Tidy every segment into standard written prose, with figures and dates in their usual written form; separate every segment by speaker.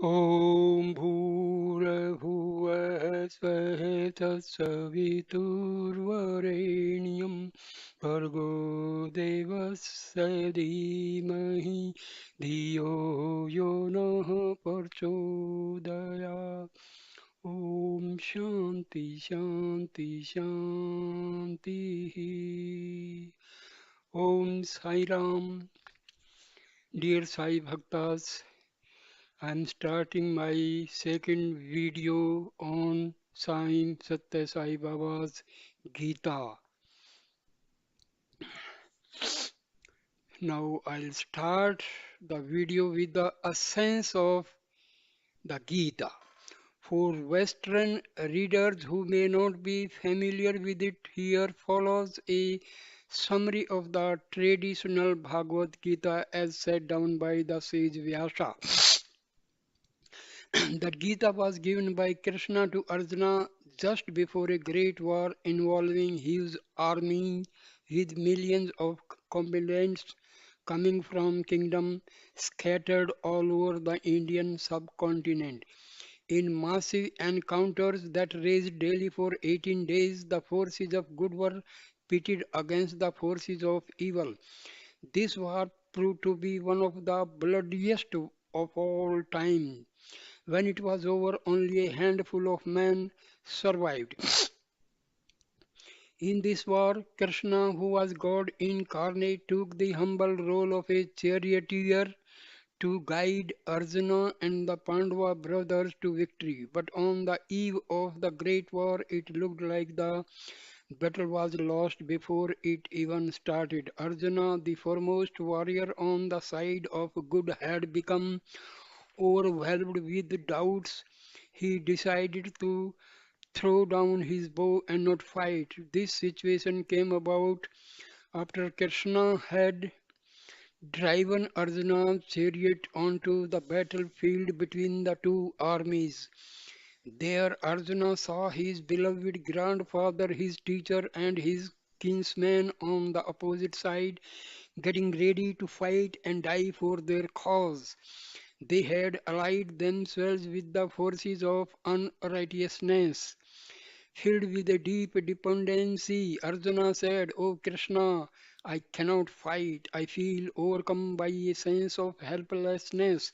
Speaker 1: ॐ भूर्भुवः स्वः तत्सवितुर्वरेण्यं भर्गो देवस्य धीमहि धियो यो नः प्रचोदयात्। ॐ शान्ति शान्ति शान्तिः। ॐ Sai Ram. Dear Sai Bhaktas, I am starting my second video on Sai Sathya Sai Baba's Gita. Now I'll start the video with the essence of the Gita. For Western readers who may not be familiar with it, here follows a summary of the traditional Bhagavad Gita as set down by the sage Vyasa. The Gita was given by Krishna to Arjuna just before a great war involving his army with millions of combatants coming from kingdoms scattered all over the Indian subcontinent. In massive encounters that raged daily for 18 days, the forces of good were pitted against the forces of evil. This war proved to be one of the bloodiest of all time. When it was over, only a handful of men survived. In this war, Krishna, who was God incarnate, took the humble role of a charioteer to guide Arjuna and the Pandava brothers to victory. But on the eve of the great war, it looked like the battle was lost before it even started. Arjuna, the foremost warrior on the side of good, had become overwhelmed with doubts. He decided to throw down his bow and not fight. This situation came about after Krishna had driven Arjuna's chariot onto the battlefield between the two armies. There Arjuna saw his beloved grandfather, his teacher, and his kinsman on the opposite side, getting ready to fight and die for their cause. They had allied themselves with the forces of unrighteousness. Filled with a deep dependency, Arjuna said, O Krishna, I cannot fight. I feel overcome by a sense of helplessness.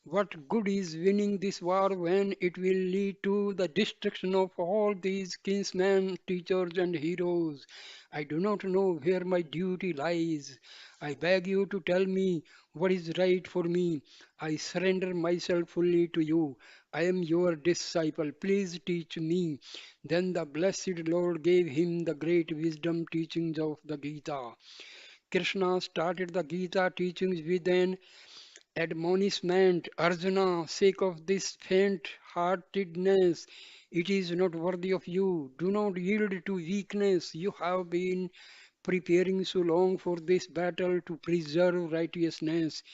Speaker 1: What good is winning this war when it will lead to the destruction of all these kinsmen, teachers, and heroes? I do not know where my duty lies. I beg you to tell me what is right for me. I surrender myself fully to you. I am your disciple. Please teach me. Then the blessed Lord gave him the great wisdom teachings of the Gita. Krishna started the Gita teachings with an admonishment, Arjuna, sake of this faint heartedness, it is not worthy of you. Do not yield to weakness. You have been preparing so long for this battle to preserve righteousness.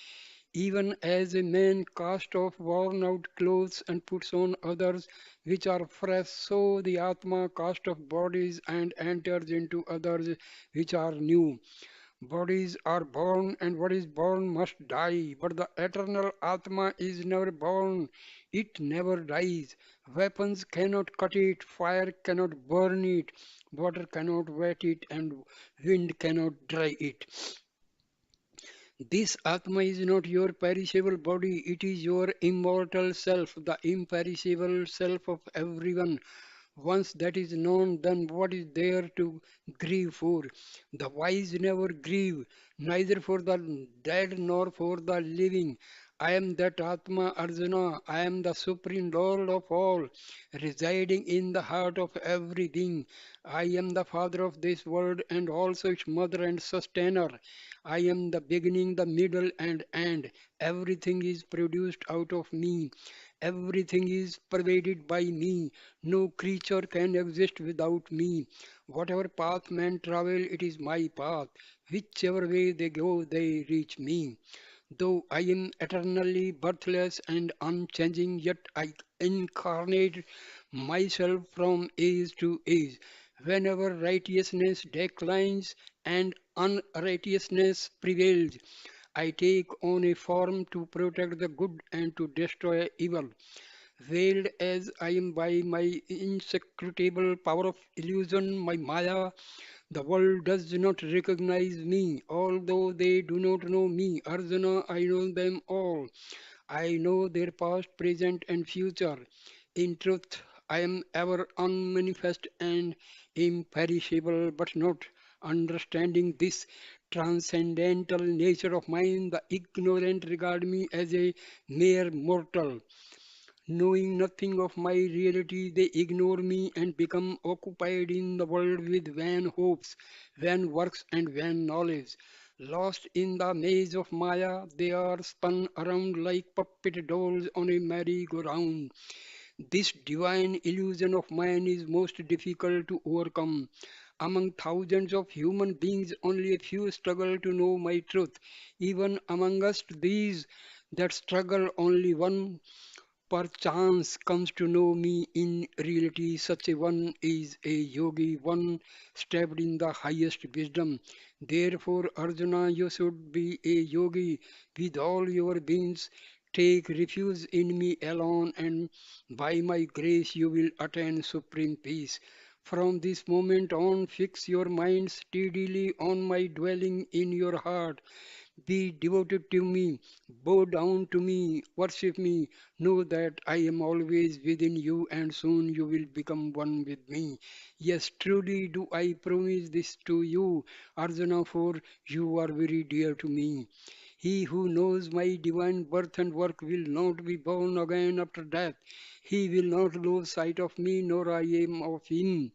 Speaker 1: Even as a man casts off worn out clothes and puts on others which are fresh, so the Atma casts off bodies and enters into others which are new. Bodies are born, and what is born must die. But the eternal Atma is never born, it never dies. Weapons cannot cut it, fire cannot burn it, water cannot wet it, and wind cannot dry it. This Atma is not your perishable body, it is your immortal self, the imperishable self of everyone. Once that is known, then what is there to grieve for? The wise never grieve, neither for the dead nor for the living. I am that Atma Arjuna, I am the supreme Lord of all, residing in the heart of every being. I am the father of this world and also its mother and sustainer. I am the beginning, the middle, and end. Everything is produced out of me. Everything is pervaded by me. No creature can exist without me. Whatever path men travel, it is my path. Whichever way they go, they reach me. Though I am eternally birthless and unchanging, yet I incarnate myself from age to age. Whenever righteousness declines and unrighteousness prevails, I take on a form to protect the good and to destroy evil. Veiled as I am by my inscrutable power of illusion, my Maya, the world does not recognize me, although they do not know me. Arjuna, I know them all. I know their past, present, and future. In truth, I am ever unmanifest and imperishable, but not understanding this transcendental nature of mine, the ignorant regard me as a mere mortal. Knowing nothing of my reality, they ignore me and become occupied in the world with vain hopes, vain works, and vain knowledge. Lost in the maze of Maya, they are spun around like puppet dolls on a merry-go-round. This divine illusion of mine is most difficult to overcome. Among thousands of human beings, only a few struggle to know my truth. Even amongst these that struggle, only one perchance comes to know me in reality. Such a one is a yogi, one steeped in the highest wisdom. Therefore, Arjuna, you should be a yogi with all your beings. Take refuge in me alone, and by my grace you will attain supreme peace. From this moment on, fix your mind steadily on my dwelling in your heart. Be devoted to me, bow down to me, worship me. Know that I am always within you, and soon you will become one with me. Yes, truly do I promise this to you, Arjuna, for you are very dear to me. He who knows my divine birth and work will not be born again after death. He will not lose sight of me, nor I am of him.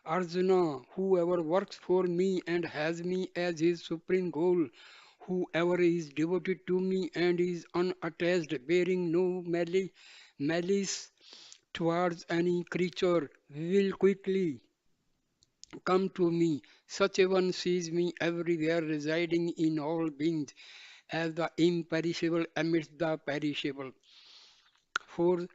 Speaker 1: Arjuna, whoever works for me and has me as his supreme goal, whoever is devoted to me and is unattached, bearing no malice towards any creature, will quickly come to me. Such a one sees me everywhere, residing in all beings, as the imperishable amidst the perishable. For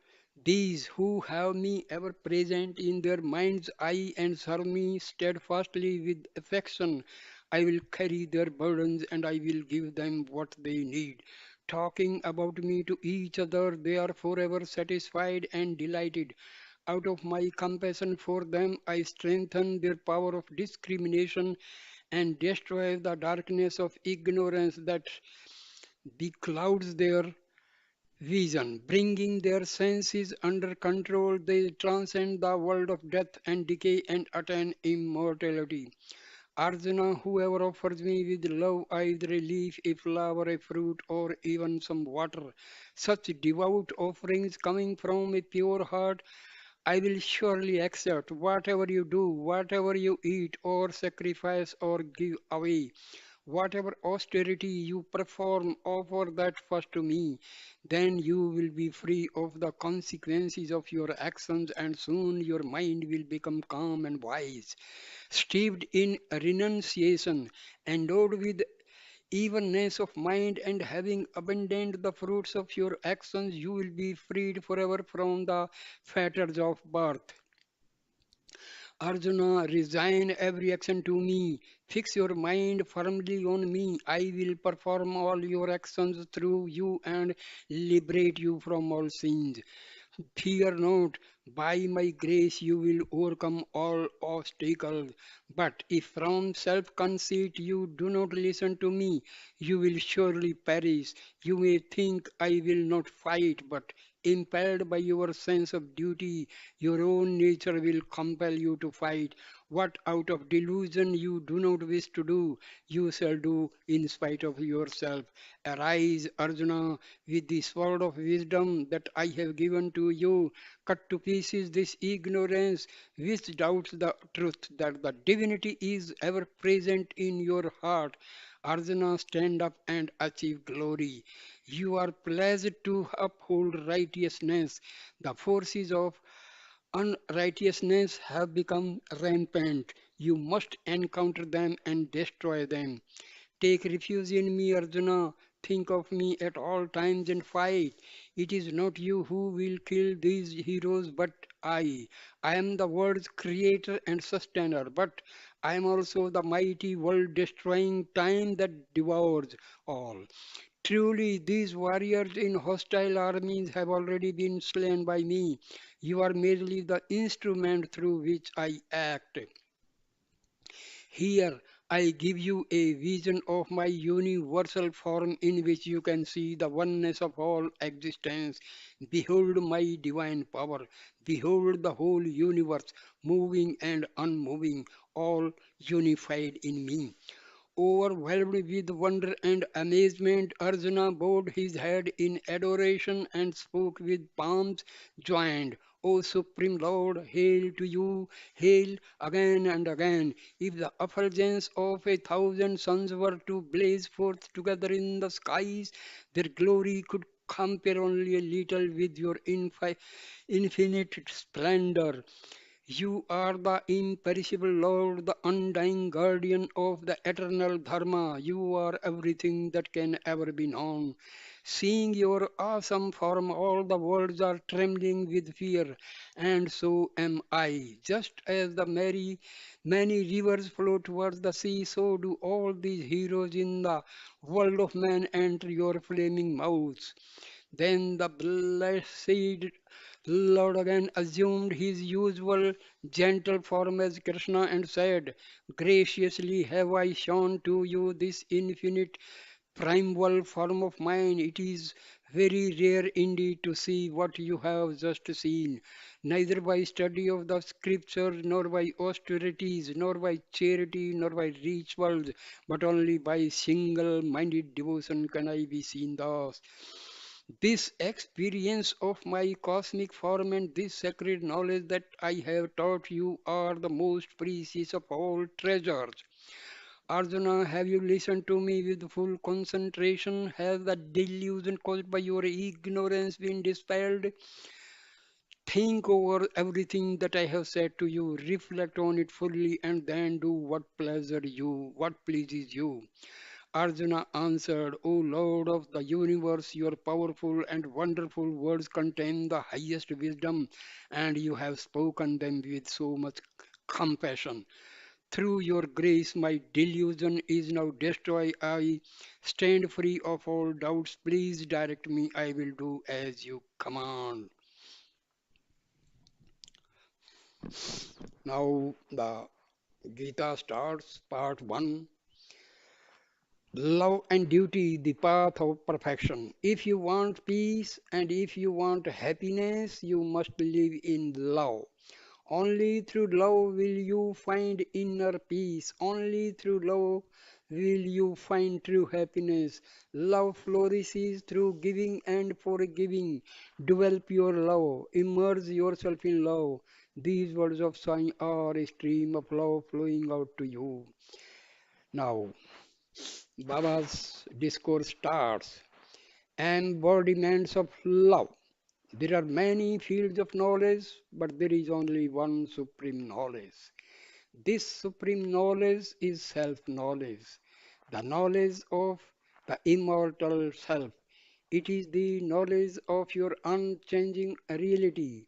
Speaker 1: these who have me ever present in their mind's eye and serve me steadfastly with affection, I will carry their burdens and I will give them what they need. Talking about me to each other, they are forever satisfied and delighted. Out of my compassion for them, I strengthen their power of discrimination and destroy the darkness of ignorance that beclouds their vision. Bringing their senses under control, they transcend the world of death and decay and attain immortality. Arjuna, whoever offers me with love either a leaf, a flower, a fruit, or even some water, such devout offerings coming from a pure heart, I will surely accept whatever you do, whatever you eat or sacrifice or give away. Whatever austerity you perform, offer that first to me. Then you will be free of the consequences of your actions, and soon your mind will become calm and wise. Steeped in renunciation, endowed with evenness of mind, and having abandoned the fruits of your actions, you will be freed forever from the fetters of birth. Arjuna, resign every action to me. Fix your mind firmly on me. I will perform all your actions through you and liberate you from all sins. Fear not, by my grace you will overcome all obstacles. But if from self conceit you do not listen to me, you will surely perish. You may think I will not fight, but impelled by your sense of duty, your own nature will compel you to fight. What out of delusion you do not wish to do, you shall do in spite of yourself. Arise, Arjuna, with the sword of wisdom that I have given to you. Cut to pieces this ignorance which doubts the truth that the divinity is ever present in your heart. Arjuna, stand up and achieve glory. You are pledged to uphold righteousness. The forces of unrighteousness have become rampant. You must encounter them and destroy them. Take refuge in me, Arjuna. Think of me at all times and fight. It is not you who will kill these heroes, but I. I am the world's creator and sustainer, but I am also the mighty world destroying time that devours all. Truly, these warriors in hostile armies have already been slain by me. You are merely the instrument through which I act. Here, I give you a vision of my universal form in which you can see the oneness of all existence. Behold my divine power. Behold the whole universe, moving and unmoving, all unified in me. Overwhelmed with wonder and amazement, Arjuna bowed his head in adoration and spoke with palms joined. O Supreme Lord, hail to you, hail again and again. If the effulgence of 1,000 suns were to blaze forth together in the skies, their glory could compare only a little with your infinite splendor. You are the imperishable Lord, the undying guardian of the eternal Dharma. You are everything that can ever be known. Seeing your awesome form, all the worlds are trembling with fear, and so am I. Just as the many rivers flow towards the sea, so do all these heroes in the world of man enter your flaming mouths. Then the blessed Lord again assumed his usual gentle form as Krishna and said, graciously have I shown to you this infinite primeval form of mine. It is very rare indeed to see what you have just seen, neither by study of the scriptures, nor by austerities, nor by charity, nor by rituals, but only by single minded devotion can I be seen thus. This experience of my cosmic form and this sacred knowledge that I have taught you are the most precious of all treasures. Arjuna, have you listened to me with full concentration? Has the delusion caused by your ignorance been dispelled? Think over everything that I have said to you, reflect on it fully, and then do what pleases you. Arjuna answered, O Lord of the universe, your powerful and wonderful words contain the highest wisdom, and you have spoken them with so much compassion. Through your grace, my delusion is now destroyed. I stand free of all doubts. Please direct me. I will do as you command. Now, the Gita starts, part 1. Love and duty, the path of perfection. If you want peace and if you want happiness, you must live in love. Only through love will you find inner peace. Only through love will you find true happiness. Love flourishes through giving and forgiving. Develop your love. Immerse yourself in love. These words of Sai are a stream of love flowing out to you. Now, Baba's discourse starts. Embodiments of love. There are many fields of knowledge, but there is only one supreme knowledge. This supreme knowledge is self knowledge, the knowledge of the immortal self. It is the knowledge of your unchanging reality,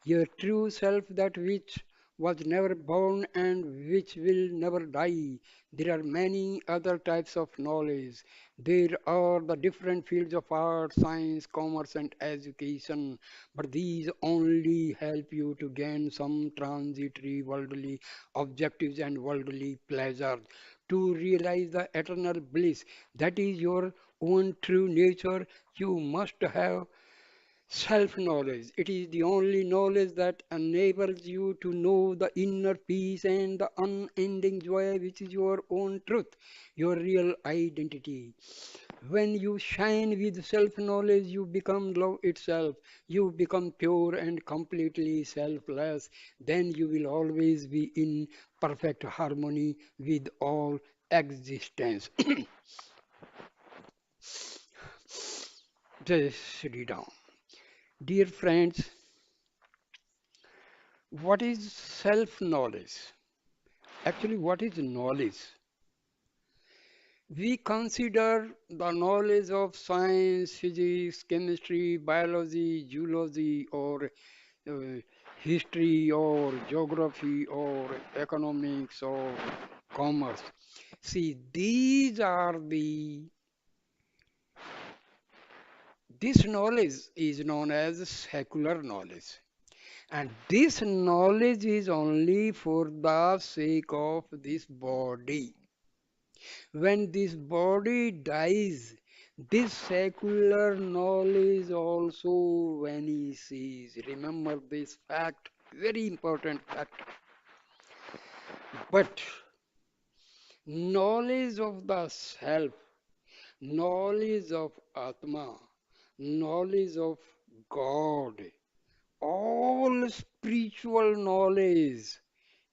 Speaker 1: your true self, that which was never born and which will never die. There are many other types of knowledge. There are the different fields of art, science, commerce, and education, but these only help you to gain some transitory worldly objectives and worldly pleasures. To realize the eternal bliss that is your own true nature, you must have self knowledge. It is the only knowledge that enables you to know the inner peace and the unending joy, which is your own truth, your real identity. When you shine with self knowledge, you become love itself. You become pure and completely selfless. Then you will always be in perfect harmony with all existence. Just sit it down. Dear friends, what is self knowledge? Actually, what is knowledge? We consider the knowledge of science, physics, chemistry, biology, geology, or uh, history or geography or economics or commerce. See, this knowledge is known as secular knowledge. And this knowledge is only for the sake of this body. When this body dies, this secular knowledge also vanishes. Remember this fact, very important fact. But knowledge of the self, knowledge of Atma, knowledge of God, all spiritual knowledge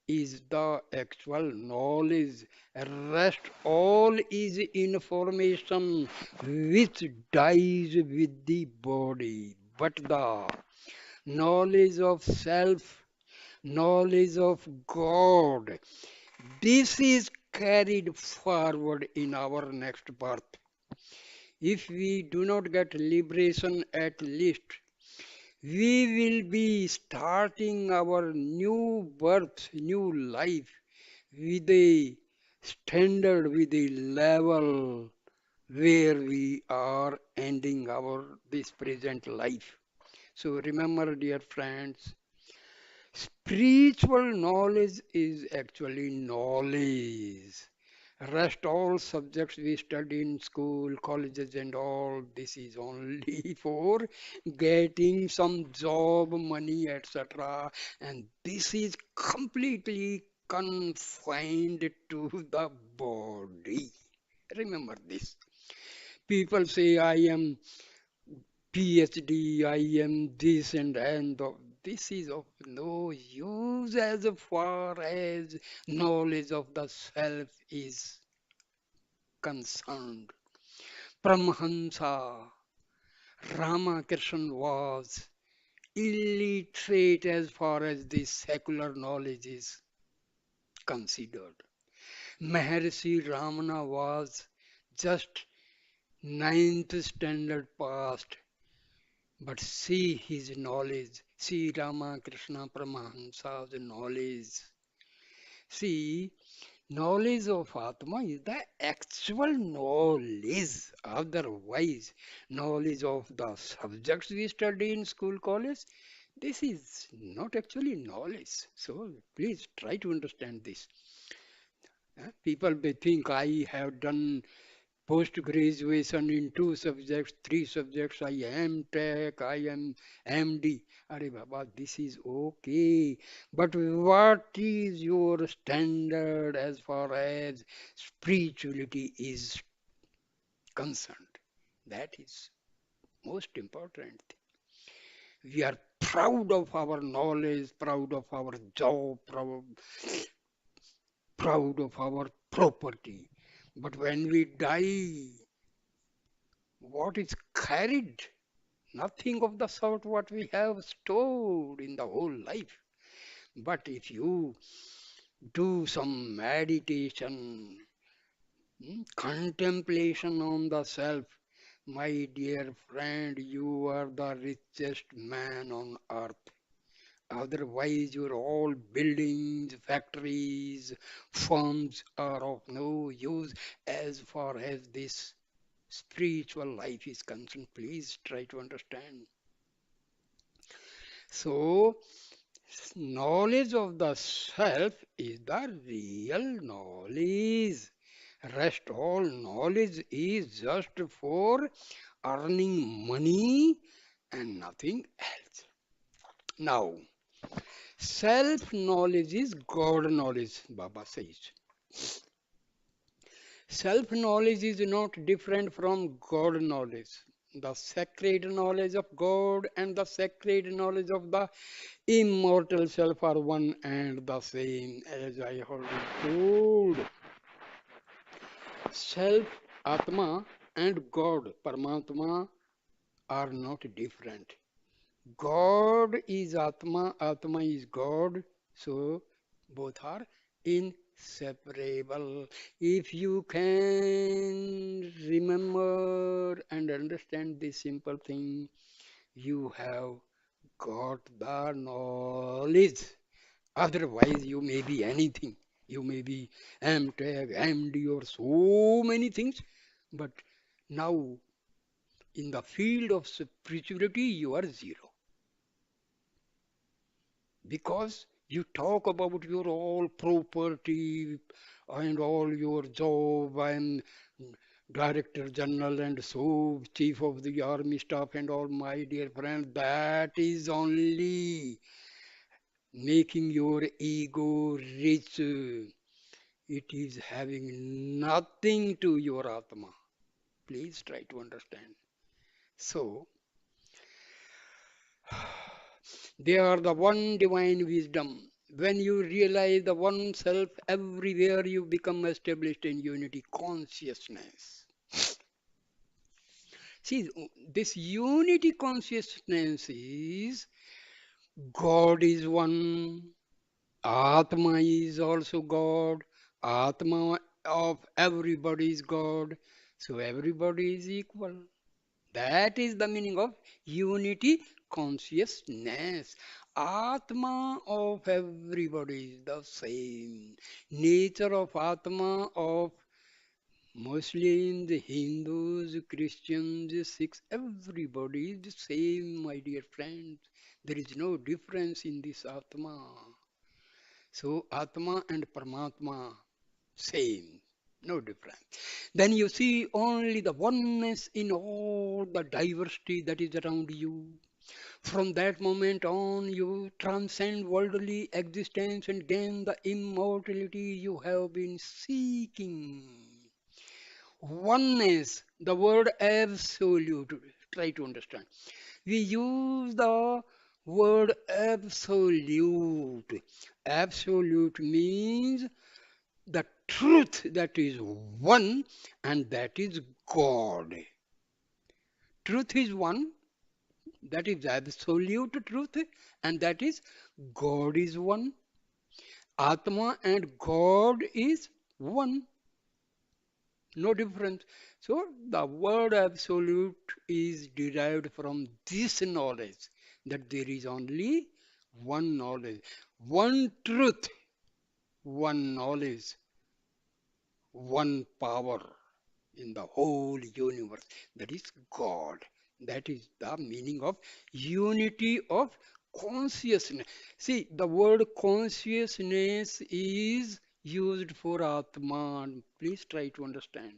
Speaker 1: is the actual knowledge. Rest all is information which dies with the body. But the knowledge of self, knowledge of God, this is carried forward in our next birth. If we do not get liberation at least, we will be starting our new birth, new life with a standard, with a level where we are ending our this present life. So remember, dear friends, spiritual knowledge is actually knowledge. Rest all subjects we study in school, colleges, and all this is only for getting some job, money, etc. And this is completely confined to the body. Remember this. People say, I am PhD, I am this and this is of no use as far as knowledge of the self is concerned. Paramahansa Ramakrishna was illiterate as far as the secular knowledge is considered. Maharishi Ramana was just ninth standard passed, but see his knowledge, see Ramakrishna Paramahansa's knowledge. See, knowledge of Atma is the actual knowledge. Otherwise, knowledge of the subjects we study in school, college, this is not actually knowledge. So please try to understand this. People may think I have done post graduation in two subjects, three subjects. I am tech, I am MD. Are Baba, this is okay. But what is your standard as far as spirituality is concerned? That is most important. We are proud of our knowledge, proud of our job, proud of our property. But when we die, what is carried? Nothing of the sort what we have stored in the whole life. But if you do some meditation, contemplation on the self, my dear friend, you are the richest man on earth. Otherwise, your all buildings, factories, firms are of no use as far as this spiritual life is concerned. Please try to understand. So, knowledge of the self is the real knowledge. Rest all knowledge is just for earning money and nothing else. Now, self knowledge is God knowledge, Baba says. Self knowledge is not different from God knowledge. The sacred knowledge of God and the sacred knowledge of the immortal self are one and the same, as I already told. Self, Atma, and God, Paramatma, are not different. God is Atma, Atma is God, so both are inseparable. If you can remember and understand this simple thing, you have got the knowledge. Otherwise, you may be anything. You may be MTech, MD, or so many things. But now, in the field of spirituality, you are zero. Because you talk about your all property and all your job and director general and so chief of the army staff and all, my dear friend, that is only making your ego rich. It is having nothing to your atma. Please try to understand. So they are the one divine wisdom. When you realize the one self everywhere, you become established in unity consciousness. See, this unity consciousness is God is one, Atma is also God, Atma of everybody is God, so everybody is equal. That is the meaning of unity consciousness. Atma of everybody is the same. Nature of Atma of Muslims, Hindus, Christians, Sikhs, everybody is the same, my dear friends. There is no difference in this Atma. So Atma and Paramatma, same, no difference. Then you see only the oneness in all the diversity that is around you. From that moment on, you transcend worldly existence and gain the immortality you have been seeking. Oneness, the word absolute, try to understand. We use the word absolute. Absolute means the truth that is one and that is God. Truth is one, that is absolute truth, and that is God is one. Atma and God is one, no difference. So the word absolute is derived from this knowledge that there is only one knowledge, one truth, one knowledge, one power in the whole universe. That is God. That is the meaning of unity of consciousness. See, the word consciousness is used for Atman. Please try to understand.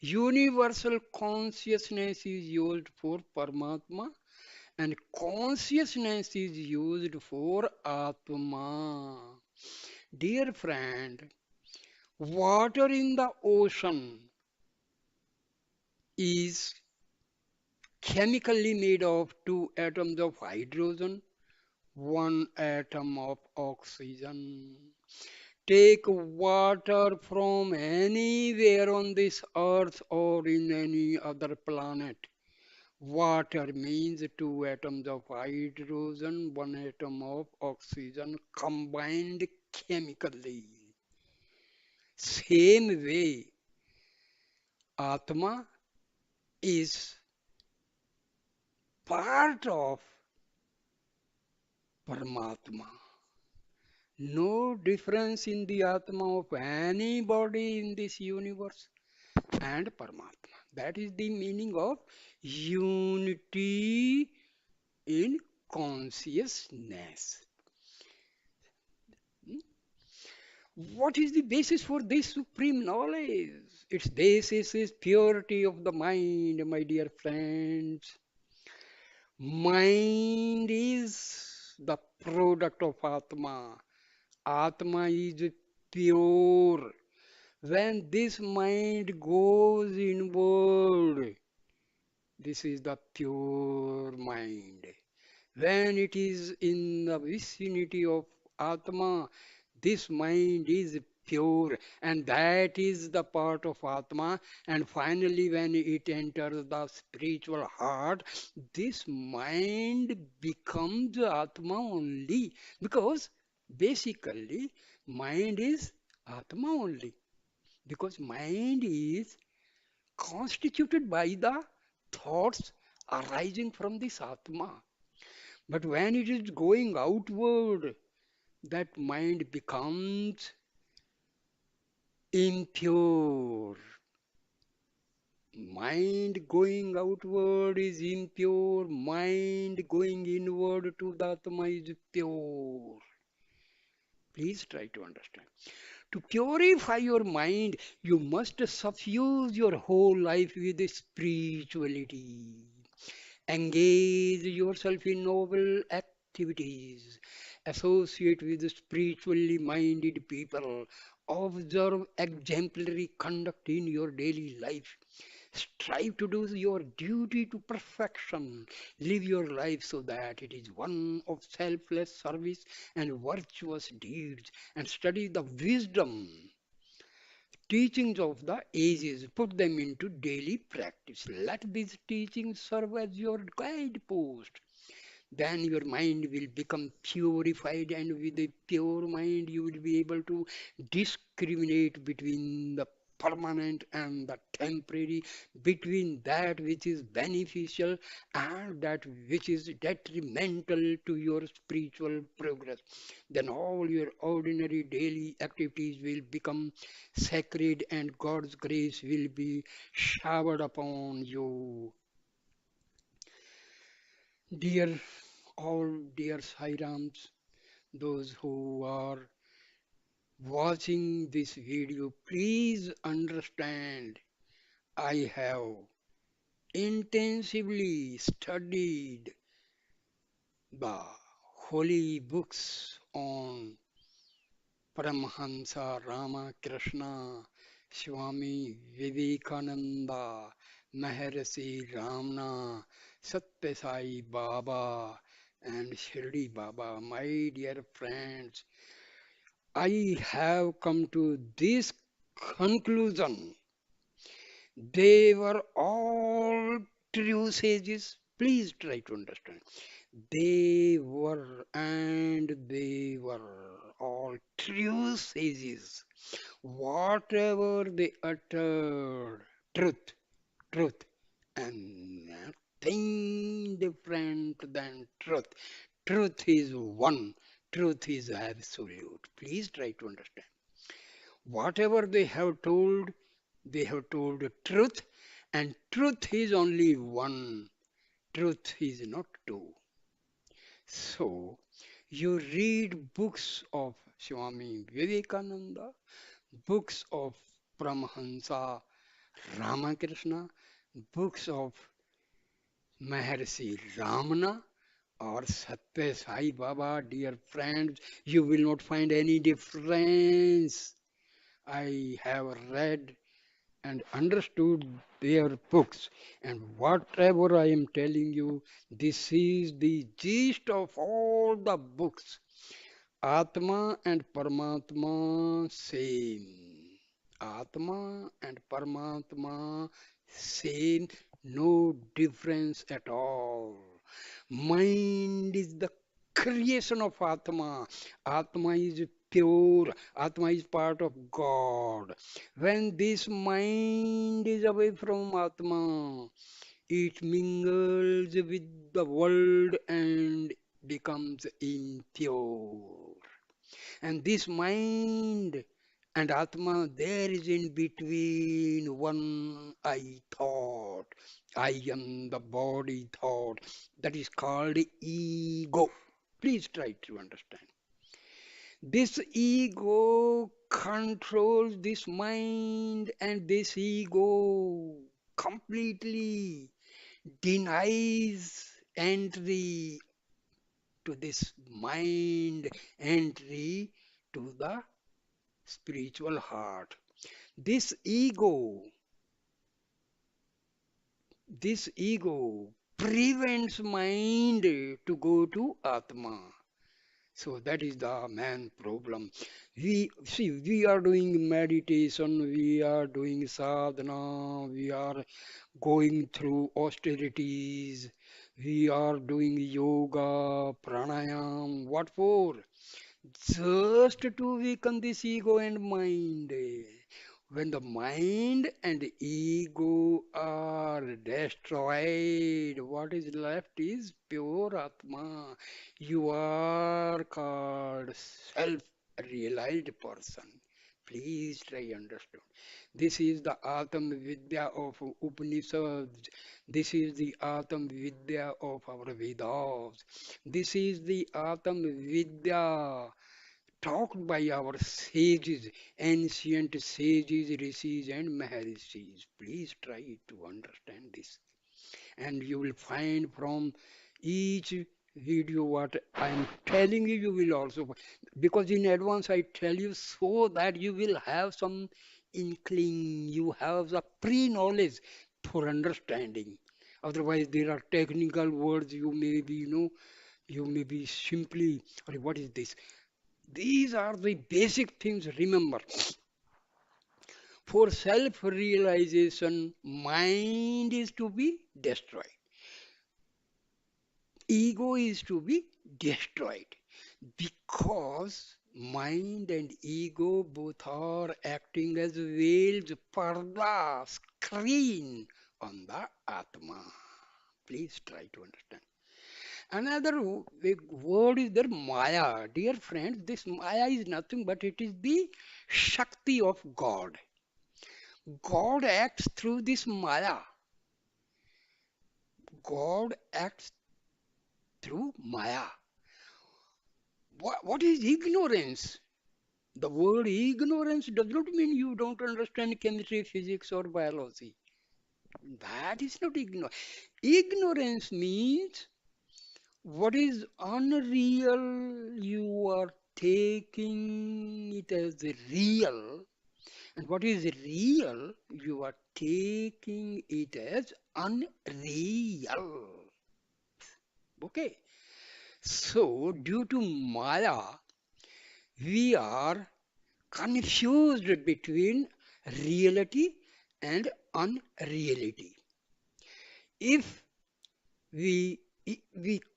Speaker 1: Universal consciousness is used for Paramatma and consciousness is used for Atma. Dear friend, water in the ocean is chemically made of two atoms of hydrogen, one atom of oxygen. Take water from anywhere on this earth or in any other planet. Water means two atoms of hydrogen, one atom of oxygen combined chemically. Same way, Atma is part of Paramatma. No difference in the Atma of anybody in this universe and Paramatma. That is the meaning of unity in consciousness. What is the basis for this supreme knowledge? Its basis is purity of the mind, my dear friends. Mind is the product of Atma. Atma is pure. When this mind goes inward, this is the pure mind. When it is in the vicinity of Atma, this mind is pure, and that is the part of Atma. And finally, when it enters the spiritual heart, this mind becomes Atma only. Because basically, mind is Atma only. Because mind is constituted by the thoughts arising from this Atma. But when it is going outward, that mind becomes impure. Mind going outward is impure, mind going inward to the Atma is pure. Please try to understand. To purify your mind, you must suffuse your whole life with spirituality. Engage yourself in noble activities. Associate with spiritually minded people. Observe exemplary conduct in your daily life. Strive to do your duty to perfection. Live your life so that it is one of selfless service and virtuous deeds. And study the wisdom teachings of the ages, put them into daily practice. Let these teachings serve as your guidepost. Then your mind will become purified, and with a pure mind, you will be able to discriminate between the permanent and the temporary, between that which is beneficial and that which is detrimental to your spiritual progress. Then all your ordinary daily activities will become sacred, and God's grace will be showered upon you. Dear all dear Sairams, those who are watching this video, please understand I have intensively studied the holy books on Paramahansa Ramakrishna, Swami Vivekananda, Maharishi Ramana, Sathya Sai Baba, and Shirdi Baba. My dear friends, I have come to this conclusion. They were all true sages. Please try to understand. They were all true sages. Whatever they uttered, truth, truth, and nothing different than truth. Truth is one, truth is absolute. Please try to understand. Whatever they have told the truth, and truth is only one, truth is not two. So, you read books of Swami Vivekananda, books of Paramahansa Ramakrishna, books of Maharishi Ramana, or Sathya Sai Baba, dear friends, you will not find any difference. I have read and understood their books, and whatever I am telling you, this is the gist of all the books. Atma and Paramatma same. Atma and Paramatma same, no difference at all. Mind is the creation of Atma. Atma is pure. Atma is part of God. When this mind is away from Atma, it mingles with the world and becomes impure. And this mind and Atma, there is in between one I thought. I am the body thought. That is called ego. Please try to understand. This ego controls this mind, and this ego completely denies entry to this mind, entry to the spiritual heart. This ego, this ego prevents mind to go to Atma. So that is the main problem. We see we are doing meditation, we are doing sadhana, we are going through austerities, we are doing yoga, pranayam. What for? Just to weaken this ego and mind. When the mind and ego are destroyed, what is left is pure Atma. You are called self-realized person. Please try understand. This is the Atam Vidya of Upanishads. This is the Atam Vidya of our Vedas. This is the Atam Vidya talked by our sages, ancient sages, rishis, and maharishis. Please try to understand this. And you will find from each video what I am telling you, you will also, because in advance I tell you so that you will have some inkling, you have the pre-knowledge for understanding. Otherwise, there are technical words you may be, you may be simply, or what is this? These are the basic things. Remember, for self-realization, mind is to be destroyed. Ego is to be destroyed. Because mind and ego both are acting as veils, parda, screen on the Atma. Please try to understand. Another big word is there, Maya. Dear friends, this Maya is nothing but it is the Shakti of God. God acts through this Maya. God acts through Maya. What is ignorance? The word ignorance does not mean you don't understand chemistry, physics, or biology. That is not ignorance. Ignorance means what is unreal, you are taking it as real, and what is real, you are taking it as unreal. Okay. So, due to Maya, we are confused between reality and unreality. If we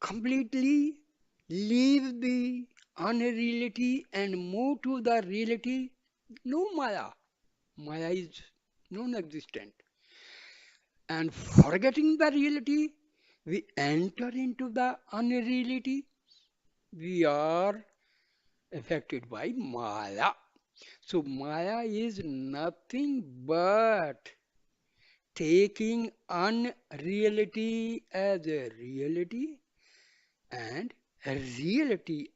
Speaker 1: completely leave the unreality and move to the reality, no Maya. Maya is non-existent. And forgetting the reality, we enter into the unreality. We are affected by Maya. So Maya is nothing but taking unreality as a reality and a reality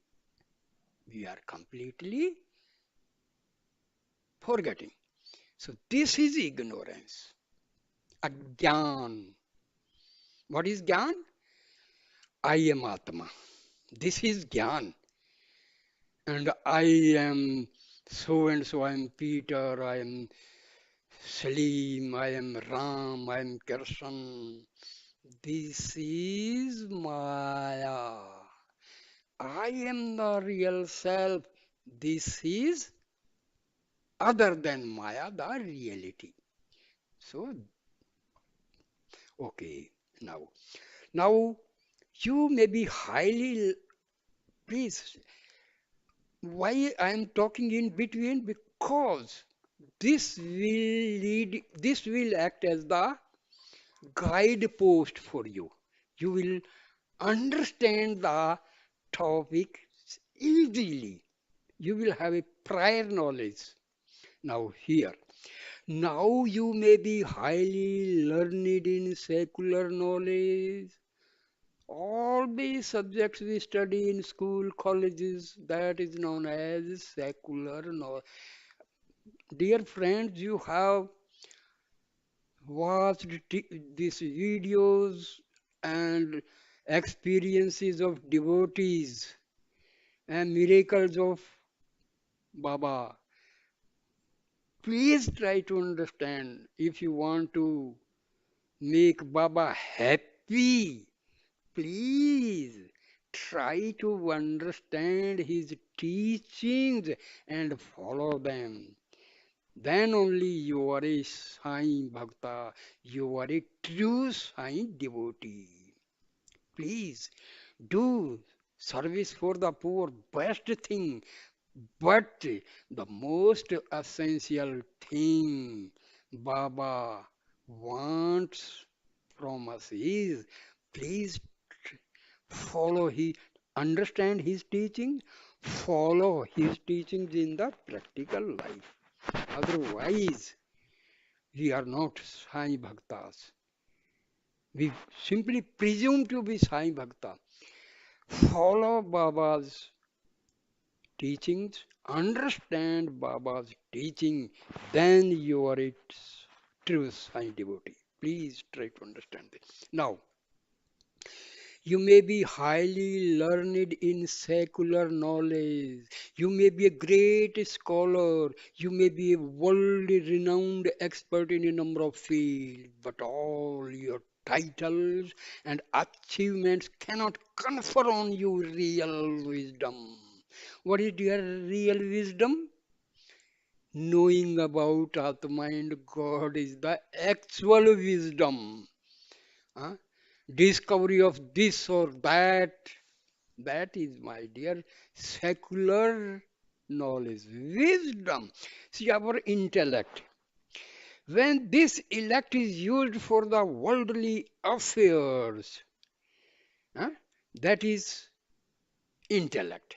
Speaker 1: we are completely forgetting. So this is ignorance, agyan. What is gyan? I am Atma. This is gyan. And I am so and so. I am Peter. I am Salim. I am Ram. I am Krishna. This is Maya. I am the real self. This is other than Maya, the reality. So, okay, now, now you may be highly, please, why I am talking in between? Because this will act as the guidepost for you. You will understand the topic easily. You will have a prior knowledge. Now, here. Now you may be highly learned in secular knowledge. All the subjects we study in school, colleges, that is known as secular knowledge. Dear friends, you have watched these videos and experiences of devotees and miracles of Baba. Please try to understand if you want to make Baba happy. Please try to understand his teachings and follow them. Then only you are a Sai Bhakta, you are a true Sai devotee. Please do service for the poor, best thing. But the most essential thing Baba wants from us is please follow his, understand his teaching, follow his teachings in the practical life. Otherwise, we are not Sai Bhaktas. We simply presume to be Sai Bhakta. Follow Baba's teachings, understand Baba's teaching, then you are its true Sai devotee. Please try to understand this. Now, you may be highly learned in secular knowledge. You may be a great scholar. You may be a worldly renowned expert in a number of fields. But all your titles and achievements cannot confer on you real wisdom. What is your real wisdom? Knowing about Atma and God is the actual wisdom. Huh? Discovery of this or that, that is, my dear, secular knowledge, wisdom. See, our intellect. When this intellect is used for the worldly affairs, huh, that is intellect.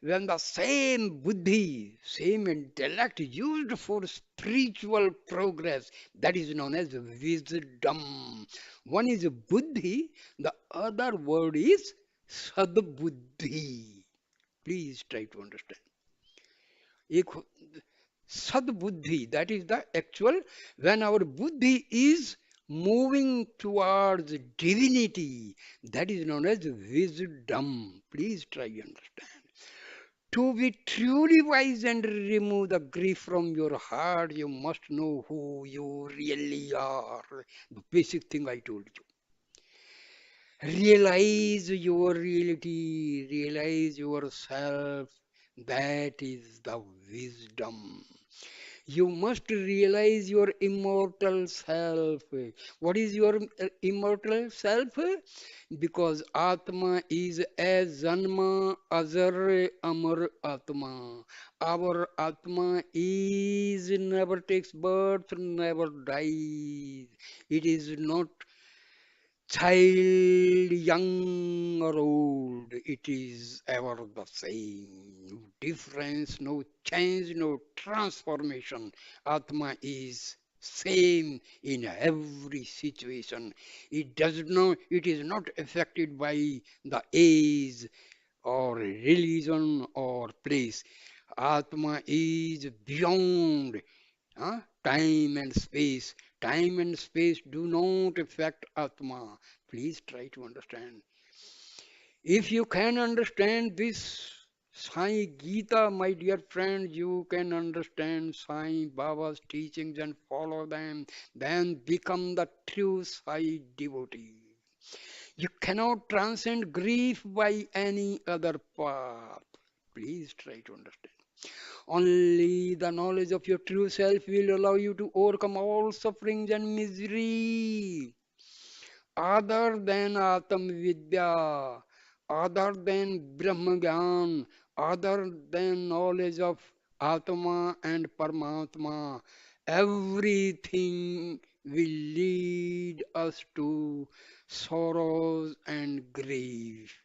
Speaker 1: When the same buddhi, same intellect used for spiritual progress, that is known as wisdom. One is buddhi, the other word is sadbuddhi. Please try to understand. एक sadbuddhi, that is the actual, when our buddhi is moving towards divinity, that is known as wisdom. Please try to understand. To be truly wise and remove the grief from your heart, you must know who you really are. The basic thing I told you. Realize your reality, realize yourself. That is the wisdom. You must realize your immortal self. What is your immortal self? Because Atma is as Janma Azar Amar Atma. Our Atma is never takes birth, never dies. It is not child, young or old, it is ever the same. No difference, no change, no transformation. Atma is same in every situation. It is not affected by the age or religion or place. Atma is beyond time and space. Time and space do not affect Atma. Please try to understand. If you can understand this Sai Gita, my dear friend, you can understand Sai Baba's teachings and follow them, then become the true Sai devotee. You cannot transcend grief by any other path. Please try to understand. Only the knowledge of your true self will allow you to overcome all sufferings and misery. Other than Atam Vidya, other than Brahma Gyan, other than knowledge of Atma and Paramatma, everything will lead us to sorrows and grief.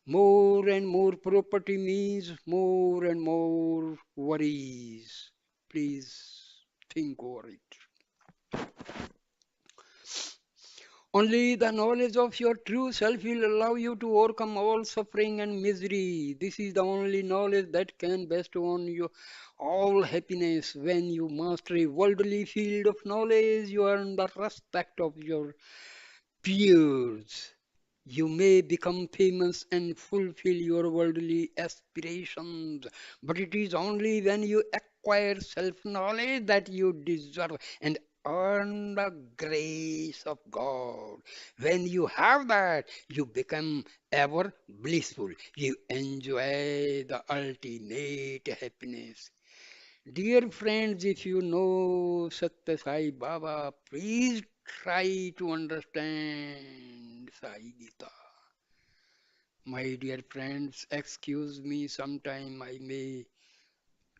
Speaker 1: More and more property means more and more worries. Please think over it. Only the knowledge of your true self will allow you to overcome all suffering and misery. This is the only knowledge that can bestow on you all happiness. When you master a worldly field of knowledge, you earn the respect of your peers. You may become famous and fulfill your worldly aspirations, but it is only when you acquire self knowledge that you deserve and earn the grace of God. When you have that, you become ever blissful. You enjoy the ultimate happiness. Dear friends, if you know Sathya Sai Baba, please try to understand Sai Gita. My dear friends, excuse me, sometime I may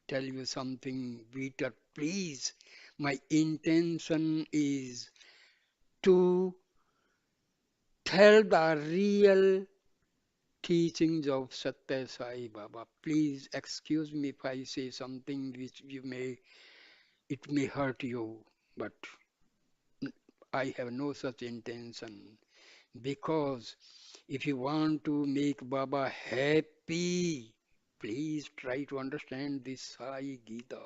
Speaker 1: tell you something bitter, please. My intention is to tell the real teachings of Sathya Sai Baba. Please excuse me if I say something which it may hurt you, but I have no such intention. Because if you want to make Baba happy, please try to understand this Sai Gita.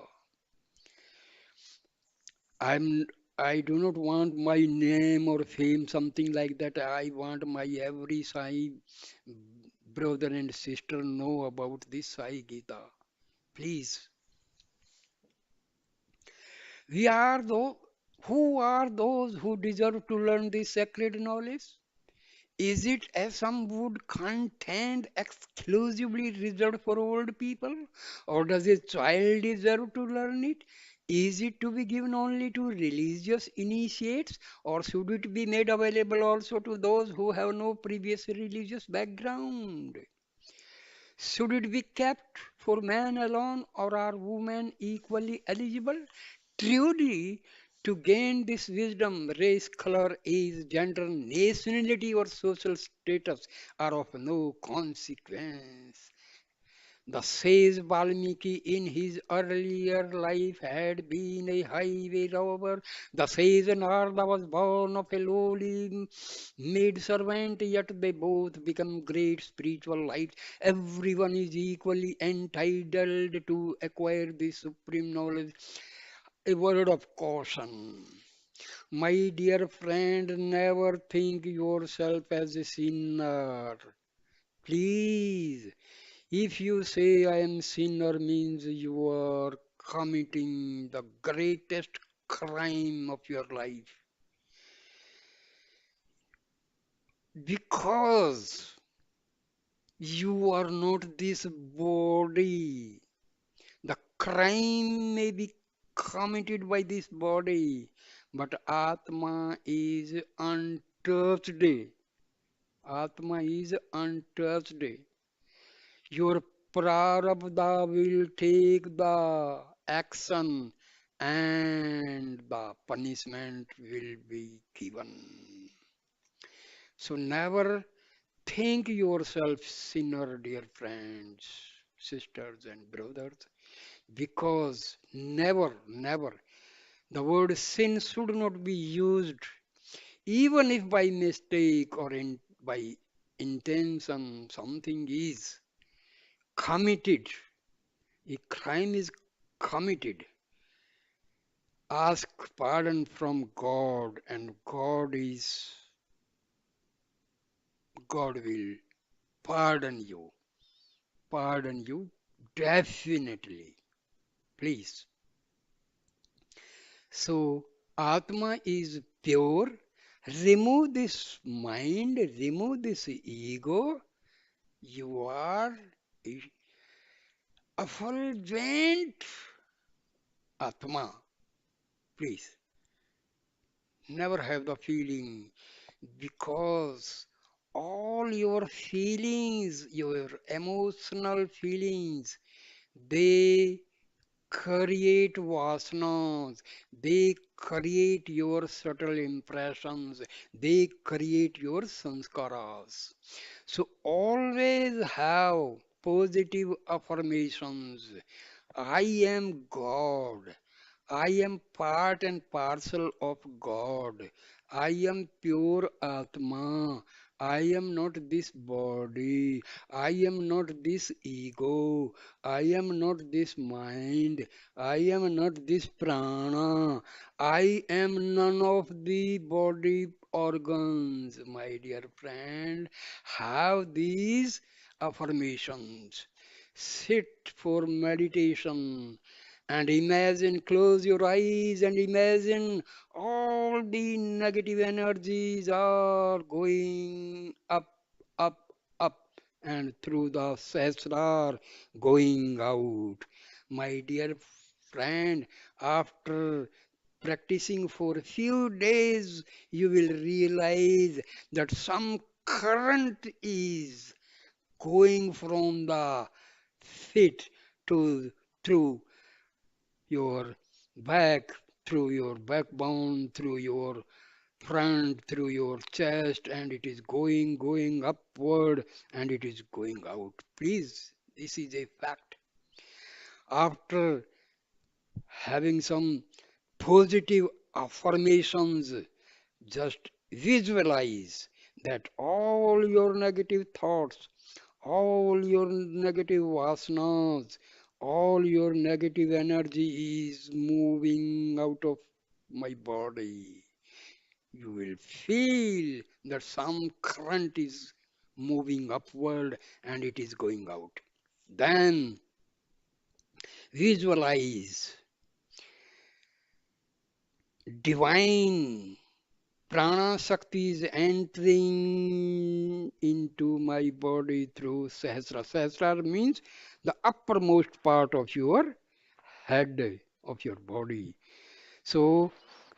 Speaker 1: I'm I do not want my name or fame, something like that. I want my every Sai brother and sister know about this Sai Gita. Please. We are those who are those who deserve to learn this sacred knowledge? Is it, as some would contend, exclusively reserved for old people? Or does a child deserve to learn it? Is it to be given only to religious initiates? Or should it be made available also to those who have no previous religious background? Should it be kept for man alone, or are women equally eligible? Truly, to gain this wisdom, race, color, age, gender, nationality, or social status are of no consequence. The sage Valmiki in his earlier life had been a highway robber. The sage Narada was born of a lowly maid servant, yet they both become great spiritual lights. Everyone is equally entitled to acquire this supreme knowledge. A word of caution. My dear friend, never think yourself as a sinner. Please, if you say I am sinner means you are committing the greatest crime of your life. Because you are not this body. The crime may be committed by this body, but Atma is untouched. Atma is untouched. Your prarabdha will take the action and the punishment will be given. So never think yourself sinner, dear friends, sisters and brothers, because never, the word sin should not be used, even if by mistake or by intention something is committed, a crime is committed. Ask pardon from God, and God will pardon you. Pardon you definitely. Please. So, Atma is pure. Remove this mind, remove this ego. You are effulgent Atma. Please, never have the feeling, because all your feelings, your emotional feelings, they create vasanas, they create your subtle impressions, they create your sanskaras. So always have positive affirmations. I am God. I am part and parcel of God. I am pure Atma. I am not this body. I am not this ego. I am not this mind. I am not this prana. I am none of the body organs. My dear friend, have these affirmations. Sit for meditation and imagine, close your eyes and imagine all the negative energies are going up, up, and through the sesrar going out. My dear friend, after practicing for a few days, you will realize that some current is going from the feet to through. your back, through your backbone, through your front, through your chest, and it is going upward, and it is going out. Please, this is a fact. After having some positive affirmations, just visualize that all your negative thoughts, all your negative vasanas, all your negative energy is moving out of my body. You will feel that some current is moving upward and it is going out. Then visualize divine prana Shakti is entering into my body through Sahasra. Sahasra means the uppermost part of your head, of your body. So,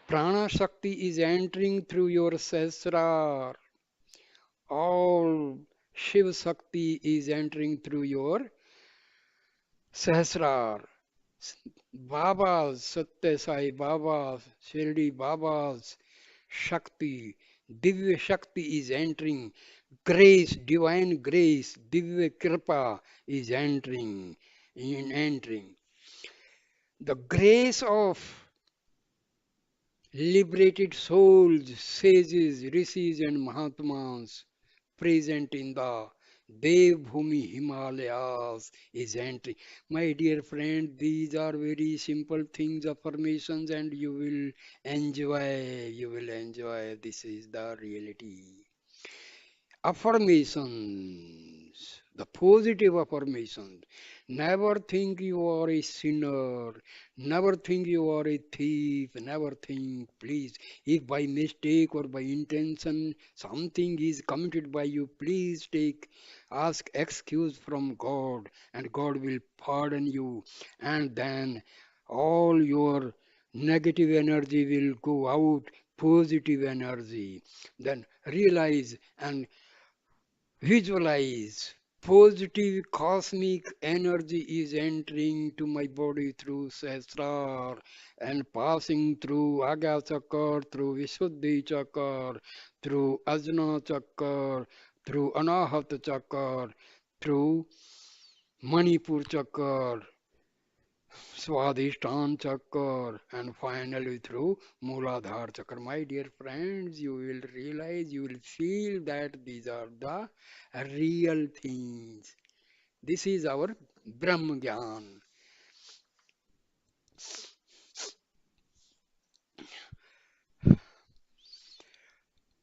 Speaker 1: prana Shakti is entering through your Sahasra. All Shiv Shakti is entering through your Sahasrar. Babas, Sathya Sai Babas, Shirdi Babas, Shakti, Divya Shakti is entering. Grace, divine grace, Divya Kripa is entering. The grace of liberated souls, sages, rishis, and Mahatmas present in the Devbhumi Himalayas is entering. My dear friend, these are very simple things, affirmations, and you will enjoy. You will enjoy. This is the reality. Affirmations, the positive affirmations. Never think you are a sinner. Never think you are a thief. Never think, please, if by mistake or by intention something is committed by you, please ask excuse from God, and God will pardon you. And then all your negative energy will go out, positive energy. Then realize and visualize positive cosmic energy is entering to my body through Sahasrar and passing through Agya Chakra, through Visuddhi Chakra, through Ajna Chakra, through Anahat Chakra, through Manipur Chakra, Swadhisthana Chakra, and finally through Mooladhara Chakra. My dear friends, you will realize, you will feel that these are the real things. This is our Brahma Gyan.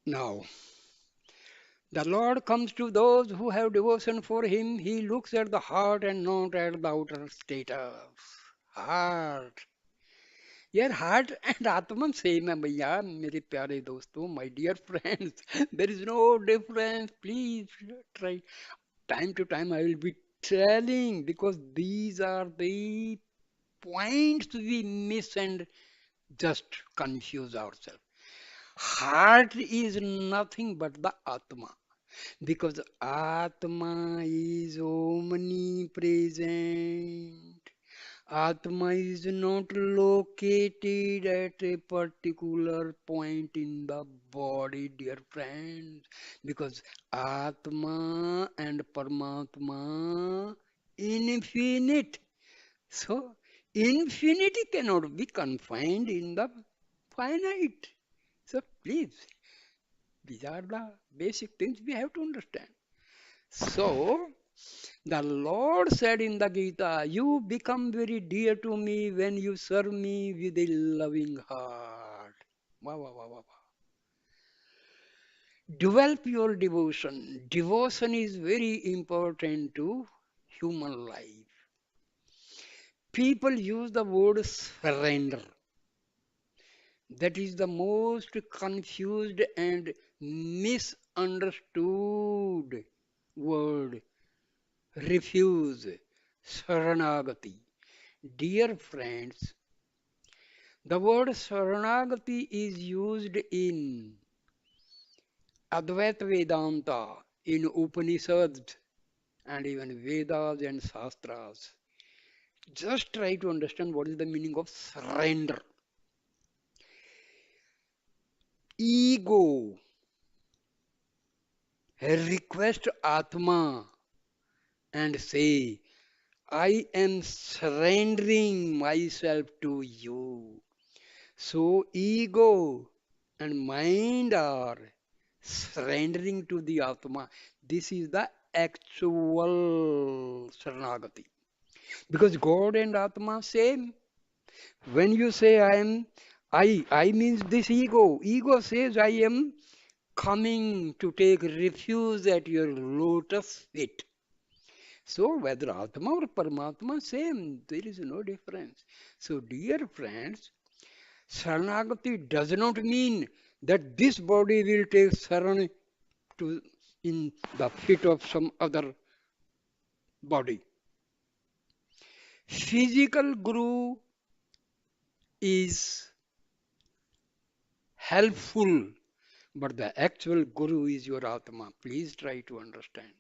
Speaker 1: Now, the Lord comes to those who have devotion for Him. He looks at the heart and not at the outer status. Heart. यार heart and आत्मा same है भैया मेरे प्यारे दोस्तों my dear friends there is no difference please try time to time I will be telling because these are the points we miss and just confuse ourselves. Heart is nothing but the Atma because Atma is omnipresent. Atma is not located at a particular point in the body, dear friends, because Atma and Paramatma infinite. So, infinity cannot be confined in the finite. So, please, these are the basic things we have to understand. So, the Lord said in the Gita, you become very dear to me when you serve me with a loving heart. Wow, wow, wow, wow, wow. Develop your devotion. Devotion is very important to human life. People use the word surrender. That is the most confused and misunderstood word. Refuse. Saranagati. Dear friends, the word Saranagati is used in Advaita Vedanta, in Upanishads, and even Vedas and Shastras. Just try to understand what is the meaning of surrender. Ego request Atma and say, I am surrendering myself to you. So ego and mind are surrendering to the Atma. This is the actual Saranagati. Because God and Atma same. When you say I means this ego. Ego says I am coming to take refuge at your lotus feet. So whether Atma or Paramatma, same. There is no difference. So dear friends, Saranagati does not mean that this body will take saran to in the feet of some other body. Physical guru is helpful, but the actual guru is your Atma. Please try to understand.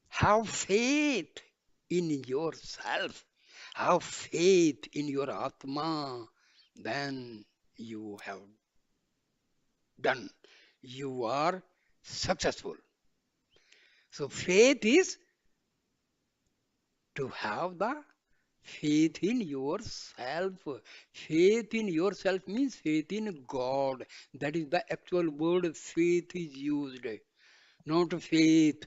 Speaker 1: Have faith in yourself. Have faith in your Atma. Then you have done. You are successful. So faith is to have the faith in yourself. Faith in yourself means faith in God. That is the actual word faith is used, not faith.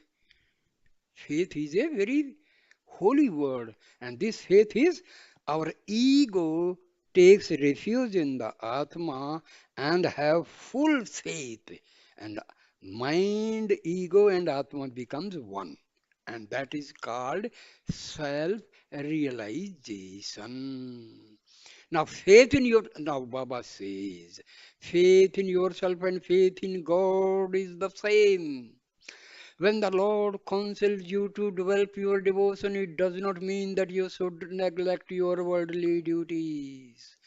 Speaker 1: Faith is a very holy word, and this faith is our ego takes refuge in the Atma and have full faith, and mind, ego, and Atma becomes one, and that is called self-realization. Now Baba says, faith in yourself and faith in God is the same. When the Lord counsels you to develop your devotion, it does not mean that you should neglect your worldly duties.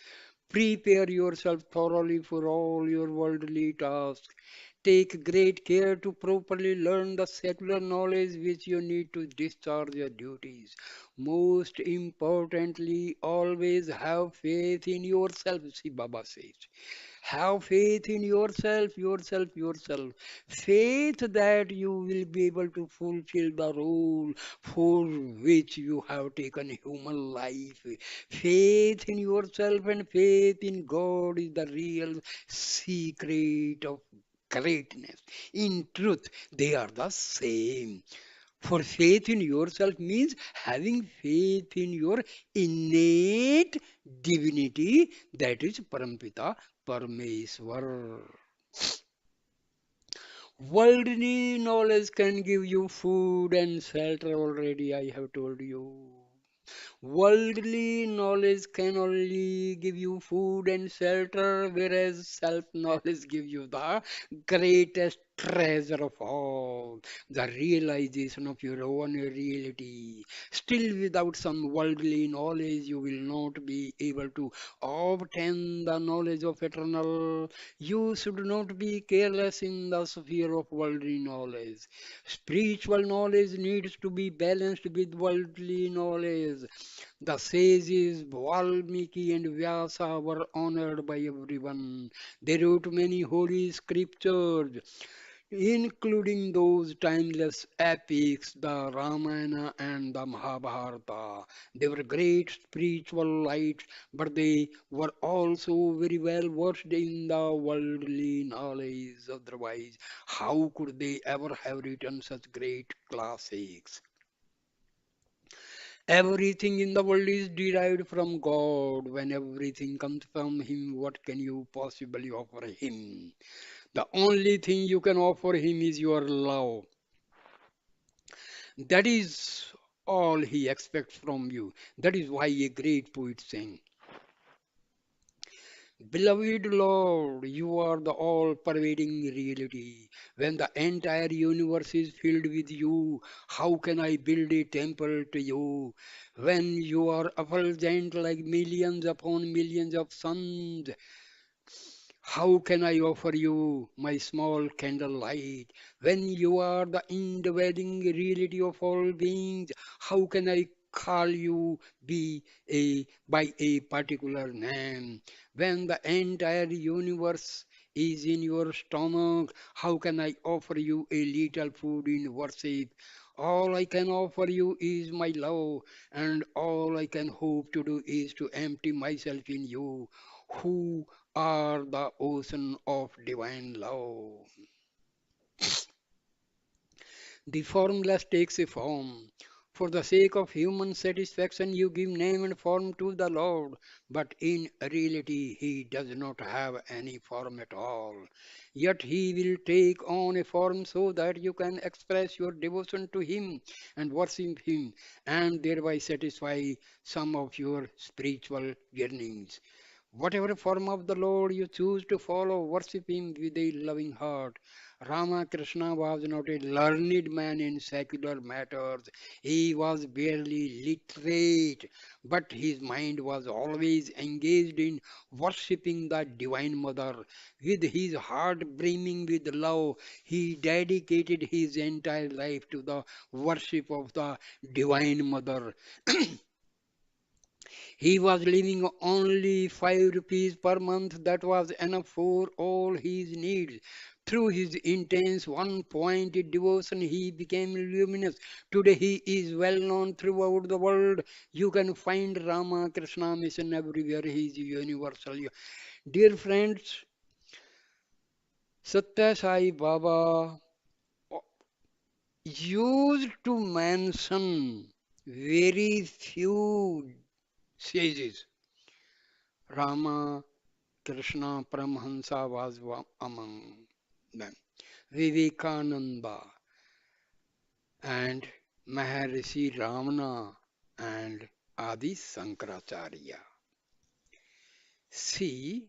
Speaker 1: Prepare yourself thoroughly for all your worldly tasks. Take great care to properly learn the secular knowledge which you need to discharge your duties. Most importantly, always have faith in yourself, see Baba says. Have faith in yourself, yourself, yourself. Faith that you will be able to fulfill the role for which you have taken human life. Faith in yourself and faith in God is the real secret of greatness. In truth, they are the same. For faith in yourself means having faith in your innate divinity, that is Parampita Parmeshwar. Worldly knowledge can give you food and shelter already, I have told you. Worldly knowledge can only give you food and shelter, whereas self knowledge gives you the greatest treasure of all, the realization of your own reality. Still, without some worldly knowledge, you will not be able to obtain the knowledge of eternal. You should not be careless in the sphere of worldly knowledge. Spiritual knowledge needs to be balanced with worldly knowledge. The sages Valmiki and Vyasa were honored by everyone. They wrote many holy scriptures, including those timeless epics, the Ramana and the Mahabharata. They were great spiritual lights, but they were also very well versed in the worldly knowledge. Otherwise, how could they ever have written such great classics? Everything in the world is derived from God. When everything comes from Him, what can you possibly offer Him? The only thing you can offer Him is your love. That is all He expects from you. That is why a great poet sang, Beloved Lord, you are the all pervading reality. When the entire universe is filled with you, how can I build a temple to you? When you are effulgent like millions upon millions of suns, How can I offer you my small candlelight when you are the indwelling reality of all beings? How can I call you be a by a particular name when the entire universe is in your stomach? How can I offer you a little food in worship? All I can offer you is my love, and all I can hope to do is to empty myself in you, who are the ocean of divine love. The formless takes a form. For the sake of human satisfaction, you give name and form to the Lord, but in reality, He does not have any form at all. Yet He will take on a form so that you can express your devotion to Him and worship Him, and thereby satisfy some of your spiritual yearnings. Whatever form of the Lord you choose to follow, worship Him with a loving heart. Ramakrishna was not a learned man in secular matters. He was barely literate, but his mind was always engaged in worshipping the Divine Mother. With his heart brimming with love, he dedicated his entire life to the worship of the Divine Mother. He was living only 5 rupees per month. That was enough for all his needs. Through his intense one-pointed devotion, he became luminous. Today, he is well known throughout the world. You can find Rama Krishna mission everywhere. He is universal. Dear friends, Sathya Sai Baba used to mention very few sages. Rama Krishna Paramahansa was among them. Vivekananda and Maharishi Ramana and Adi Sankaracharya. See,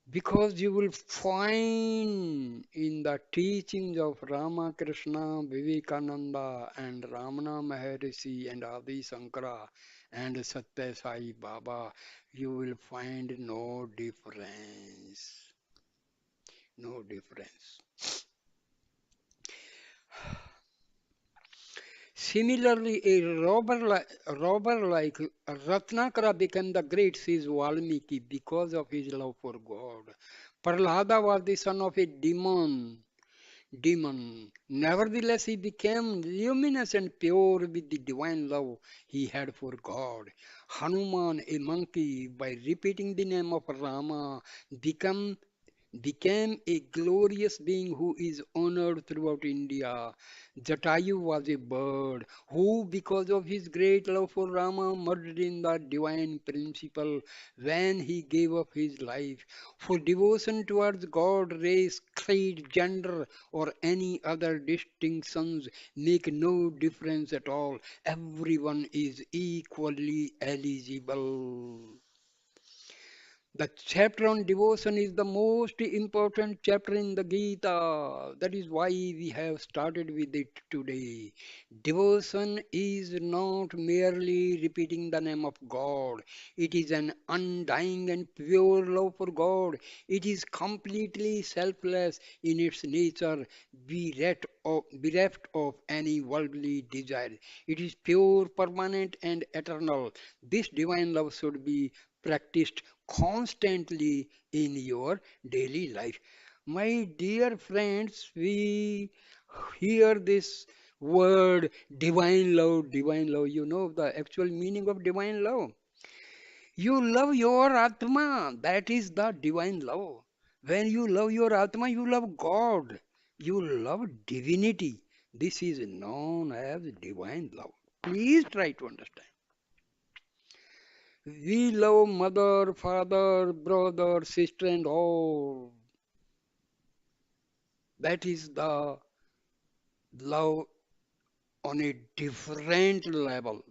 Speaker 1: because you will find in the teachings of Ramakrishna, Vivekananda, and Ramana Maharishi, and Adi Sankara, and Sathya Sai Baba, you will find no difference. No difference. Similarly, robber like Ratnakara became the great, says Valmiki, because of his love for God. Prahlada was the son of a demon. Nevertheless, he became luminous and pure with the divine love he had for God. Hanuman, a monkey, by repeating the name of Rama, become became a glorious being who is honored throughout India. Jatayu was a bird who, because of his great love for Rama, merged in the divine principle when he gave up his life. For devotion towards God, race, creed, gender, or any other distinctions make no difference at all. Everyone is equally eligible. The chapter on devotion is the most important chapter in the Gita. That is why we have started with it today. Devotion is not merely repeating the name of God, it is an undying and pure love for God. It is completely selfless in its nature, bereft of any worldly desire. It is pure, permanent, and eternal. This divine love should be practiced constantly in your daily life. My dear friends, we hear this word divine love, divine love. You know the actual meaning of divine love. You love your Atma, that is the divine love. When you love your Atma, you love God, you love divinity. This is known as divine love. Please try to understand. We love mother, father, brother, sister, and all. That is the love on a different level.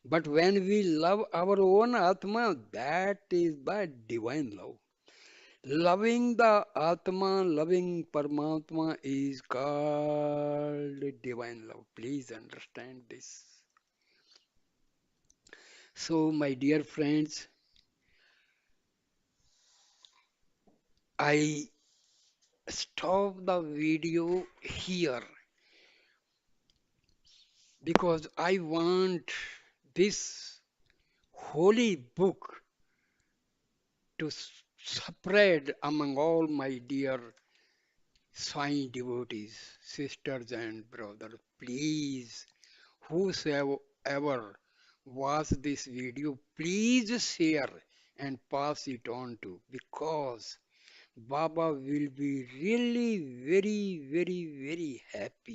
Speaker 1: But when we love our own Atma, that is the divine love. Loving the Atma, loving Paramatma is called divine love. Please understand this. So, my dear friends, I stop the video here because I want this holy book to spread among all my dear Sai devotees, sisters and brothers. Please, whosoever watch this video, please share and pass it on to, because Baba will be really very, very, very happy.